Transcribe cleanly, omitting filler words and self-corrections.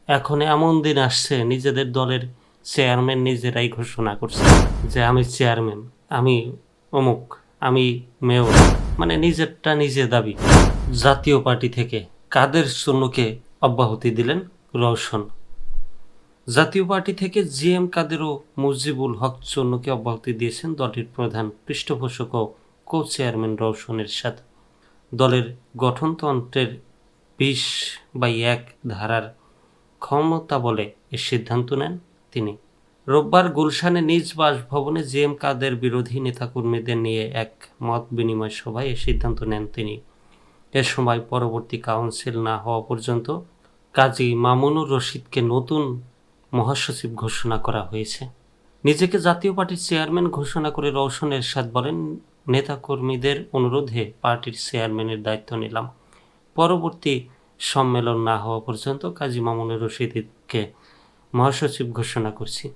এখন এমন দিন আসছে নিজেদের দলের চেয়ারম্যান নিজেরাই ঘোষণা করছে যে আমি চেয়ারম্যান, আমি অমুক, আমি মেয়র, মানে নিজেরটা নিজে দাবি। জাতীয় পার্টি থেকে কাদের চুন্নুকে অব্যাহতি দিলেন রওশন। জাতীয় পার্টি থেকে জি এম কাদের ও মুজিবুল হক চুন্নুকে অব্যাহতি দিয়েছেন দলটির প্রধান পৃষ্ঠপোষক ও কো চেয়ারম্যান রওশন এরশাদ। দলের গঠনতন্ত্রের 20/1 ধারার ক্ষমতা বলে এ সিদ্ধান্ত নেন তিনি। রোববার গুলশানে নিজ বাসভবনে জি এম কাদের বিরোধী নেতাকর্মীদের নিয়ে এক মত বিনিময় সভায় এ সিদ্ধান্ত নেন তিনি। এ সময় পরবর্তী কাউন্সিল না হওয়া পর্যন্ত কাজী মামুনুর রশিদকে নতুন মহাসচিব ঘোষণা করা হয়েছে। নিজেকে জাতীয় পার্টির চেয়ারম্যান ঘোষণা করে রওশন এরশাদ বলেন, নেতাকর্মীদের অনুরোধে পার্টির চেয়ারম্যানের দায়িত্ব নিলাম। পরবর্তী সম্মেলন না হওয়া পর্যন্ত কাজী মামুনুর রশিদকে মহাসচিব ঘোষণা করছি।